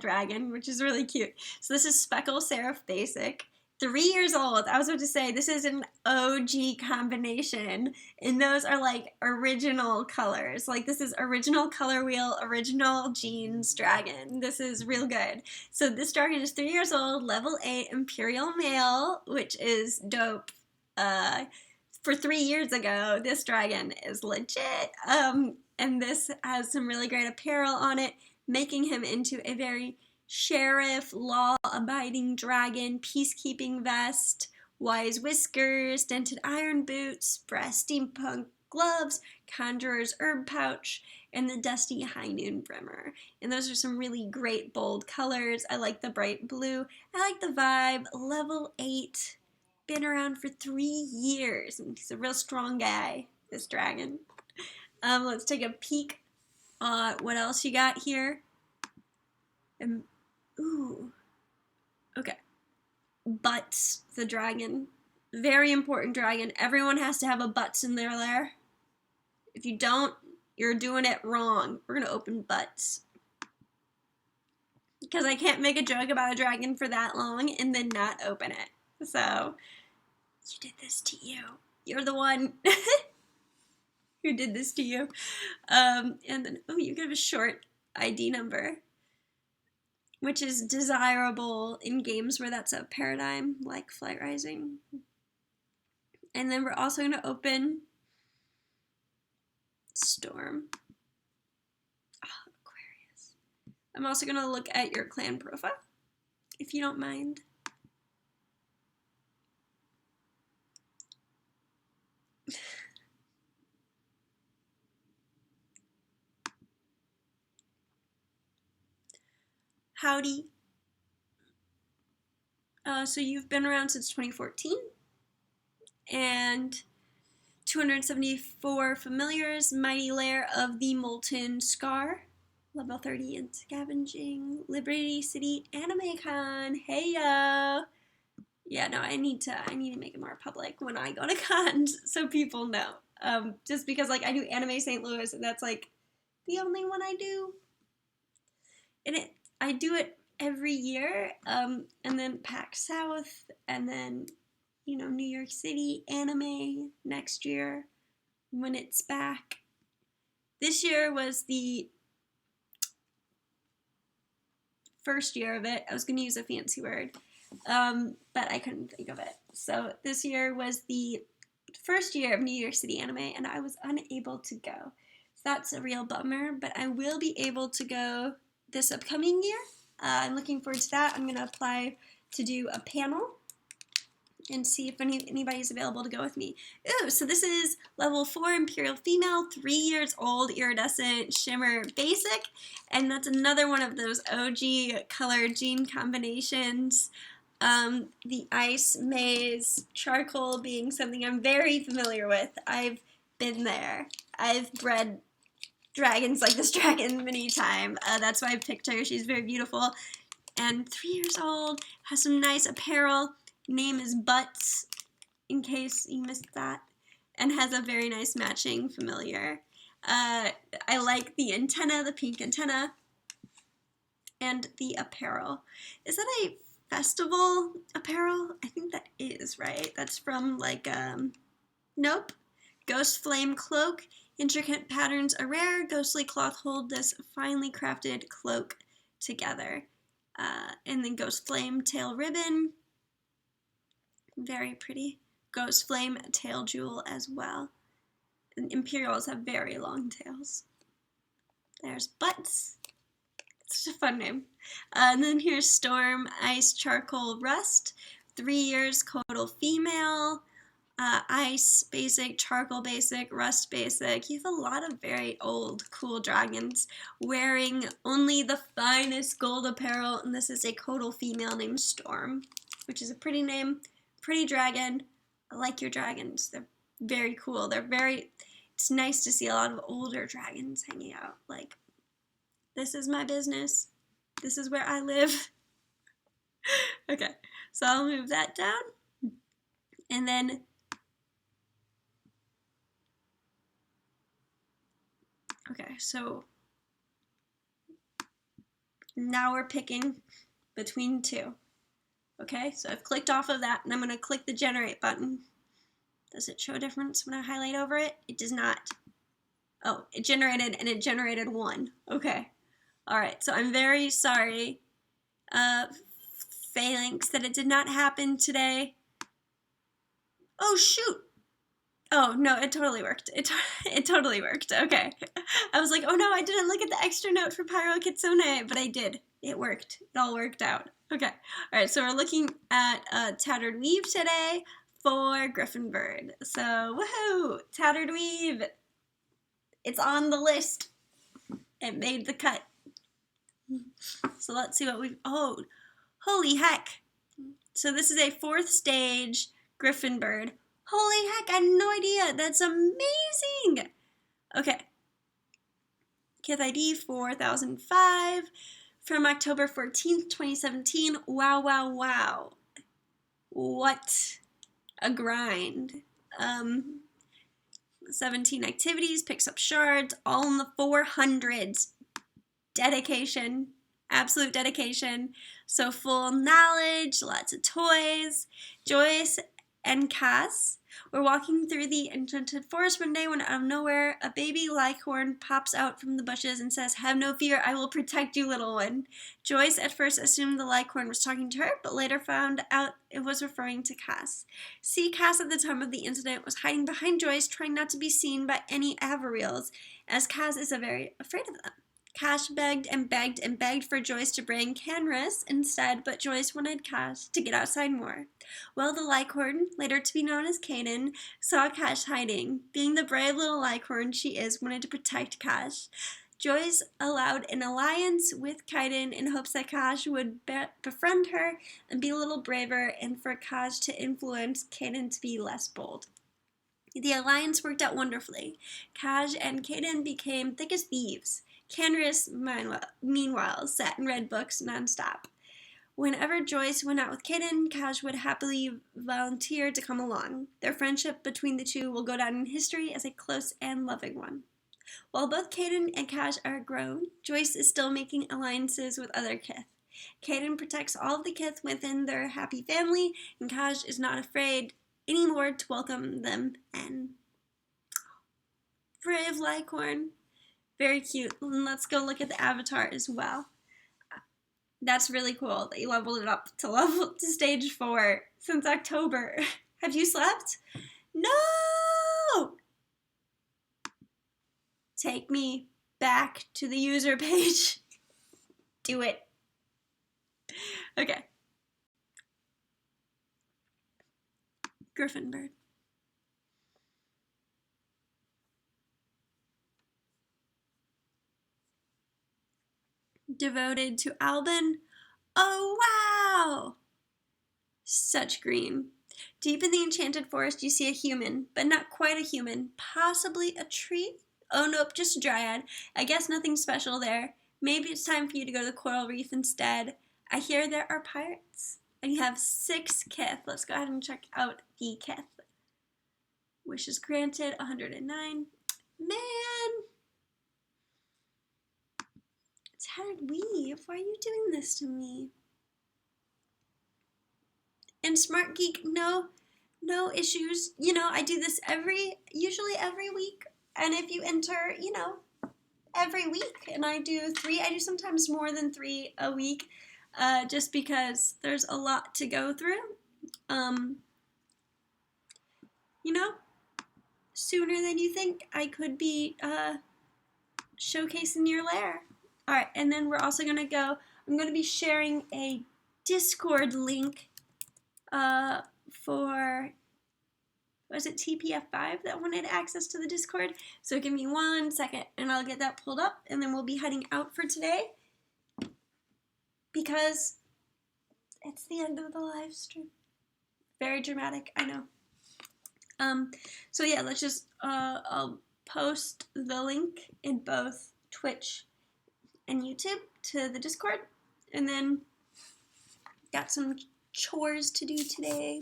S1: dragon, which is really cute. So this is Speckle Seraph Basic. 3 years old. I was about to say, this is an OG combination, and those are like original colors. Like, this is original color wheel, original jeans dragon. This is real good. So this dragon is 3 years old, level 8 Imperial Male, which is dope. For 3 years ago, this dragon is legit. And this has some really great apparel on it, making him into a very sheriff, law-abiding dragon, peacekeeping vest wise whiskers, dented iron boots, brass steampunk gloves, conjurer's herb pouch, and the dusty high noon brimmer. And those are some really great bold colors. I like the bright blue. I like the vibe. Level 8. Been around for 3 years. And he's a real strong guy, this dragon. Let's take a peek at what else you got here. Ooh. Okay. Butts, the dragon. Very important dragon. Everyone has to have a butts in their lair. If you don't, you're doing it wrong. We're going to open butts. Because I can't make a joke about a dragon for that long and then not open it. So, you did this to you. You're the one who did this to you. And then, oh, you give a short ID number, which is desirable in games where that's a paradigm, like Flight Rising. And then we're also going to open Storm. Oh, Aquarius. I'm also going to look at your clan profile, if you don't mind. Howdy. So you've been around since 2014, and 274 familiars, mighty lair of the molten scar, level 30 in scavenging, Liberty City Anime Con. Hey yo! Yeah, no, I need to make it more public when I go to cons so people know. Just because like I do Anime St. Louis and that's like the only one I do, and I do it every year, and then PAX South, and then, you know, New York City Anime next year when it's back. This year was the first year of it. I was going to use a fancy word, but I couldn't think of it. So this year was the first year of New York City Anime, and I was unable to go. So that's a real bummer, but I will be able to go this upcoming year. I'm looking forward to that. I'm going to apply to do a panel and see if anybody's available to go with me. Ooh, so this is level 4 Imperial Female, 3 years old, iridescent shimmer basic, and that's another one of those OG color gene combinations. The ice, maize, charcoal being something I'm very familiar with. I've been there. I've bred dragons like this dragon many times. That's why I picked her. She's very beautiful. And 3 years old, has some nice apparel. Name is Butts, in case you missed that. And has a very nice matching familiar. I like the antenna, the pink antenna. And the apparel. Is that a festival apparel? I think that is, right? That's from like, nope. Ghost Flame Cloak. Intricate patterns are rare. Ghostly cloth hold this finely crafted cloak together. And then Ghost Flame Tail Ribbon. Very pretty. Ghost Flame Tail Jewel as well. And Imperials have very long tails. There's Butts. It's such a fun name. And then here's Storm Ice Charcoal Rust. 3 years, Codal Female. Ice basic, charcoal basic, rust basic. You have a lot of very old, cool dragons wearing only the finest gold apparel, and this is a Codal female named Storm, which is a pretty name, pretty dragon. I like your dragons. They're very cool. It's nice to see a lot of older dragons hanging out. Like, this is my business. This is where I live. Okay, so I'll move that down. And then okay, so now we're picking between 2. Okay, so I've clicked off of that, and I'm going to click the generate button. Does it show a difference when I highlight over it? It does not. Oh, it generated, and it generated 1. Okay. All right, so I'm very sorry, Phalanx, that it did not happen today. Oh, shoot. Oh, no, it totally worked. It totally worked. Okay. I was like, oh no, I didn't look at the extra note for Pyro Kitsune, but I did. It worked. It all worked out. Okay, all right, so we're looking at Tattered Weave today for Griffin Bird. So, woohoo! Tattered Weave! It's on the list. It made the cut. So let's see what we've, oh, holy heck. So this is a 4th stage Griffin Bird. Holy heck, I had no idea. That's amazing. Okay. Kith ID 4005 from October 14th, 2017. Wow, wow, wow. What a grind. 17 activities, picks up shards, all in the 400s. Dedication, absolute dedication. So full knowledge, lots of toys. Joyce and Cass were walking through the enchanted forest one day when out of nowhere a baby Lycorn pops out from the bushes and says, "Have no fear, I will protect you, little one." Joyce at first assumed the Lycorn was talking to her, but later found out it was referring to Cass. See, Cass at the time of the incident was hiding behind Joyce, trying not to be seen by any Avariels, as Cass is very afraid of them. Cash begged and begged and begged for Joyce to bring Canris instead, but Joyce wanted Cash to get outside more. Well, the Lycorn, later to be known as Caden, saw Cash hiding. Being the brave little Lycorn she is, wanted to protect Cash. Joyce allowed an alliance with Kaiden in hopes that Cash would befriend her and be a little braver, and for Cash to influence Caden to be less bold. The alliance worked out wonderfully. Cash and Caden became thick as thieves. Canris, meanwhile, sat and read books nonstop. Whenever Joyce went out with Caden, Cash would happily volunteer to come along. Their friendship between the two will go down in history as a close and loving one. While both Caden and Cash are grown, Joyce is still making alliances with other Kith. Caden protects all of the Kith within their happy family, and Cash is not afraid anymore to welcome them in. Brave Lycorn. Very cute. And let's go look at the avatar as well. That's really cool that you leveled it up to stage 4 since October. Have you slept? No! Take me back to the user page. Do it. Okay. Griffin Bird. Devoted to Albin. Oh, wow! Such green. Deep in the enchanted forest, you see a human, but not quite a human. Possibly a tree? Oh, nope, just a dryad. I guess nothing special there. Maybe it's time for you to go to the coral reef instead. I hear there are pirates. And you have 6 Kith. Let's go ahead and check out the Kith. Wishes granted, 109. Man! Tattered Weave, why are you doing this to me? And Smart Geek, no issues. You know, I do this usually every week. And if you enter, every week, and I do sometimes more than 3 a week, just because there's a lot to go through. Sooner than you think I could be showcasing your lair. All right, and then we're also I'm going to be sharing a Discord link for, was it TPF5 that wanted access to the Discord? So give me 1 second and I'll get that pulled up, and then we'll be heading out for today because it's the end of the live stream. Very dramatic, I know. So yeah, let's just, I'll post the link in both Twitch and YouTube to the Discord, and then got some chores to do today.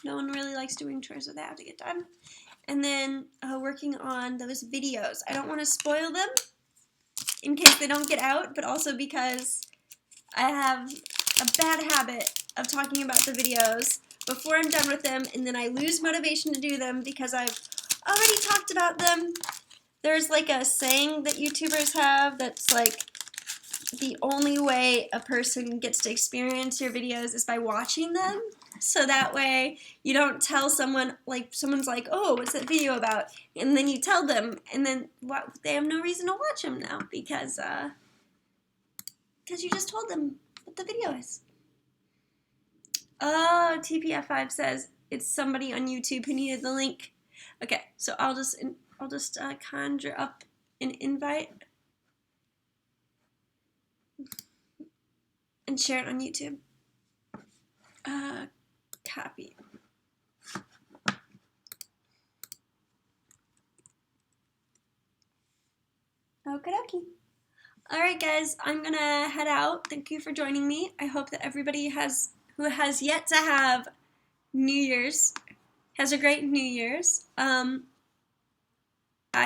S1: No one really likes doing chores that they have to get done. And then working on those videos. I don't want to spoil them in case they don't get out, but also because I have a bad habit of talking about the videos before I'm done with them, and then I lose motivation to do them because I've already talked about them. There's like a saying that YouTubers have that's like, the only way a person gets to experience your videos is by watching them. So that way you don't tell someone, like someone's like, oh, what's that video about? And then you tell them, and then they have no reason to watch them now because you just told them what the video is. Oh, TPF5 says it's somebody on YouTube who needed the link. Okay, so I'll just conjure up an invite and share it on YouTube. Copy. Okie dokie. Alright guys, I'm gonna head out. Thank you for joining me. I hope that everybody who has yet to have New Year's has a great New Year's. I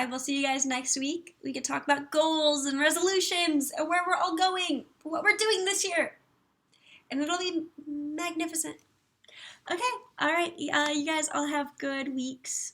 S1: will see you guys next week. We can talk about goals and resolutions and where we're all going, what we're doing this year. And it'll be magnificent. Okay, alright, you guys all have good weeks.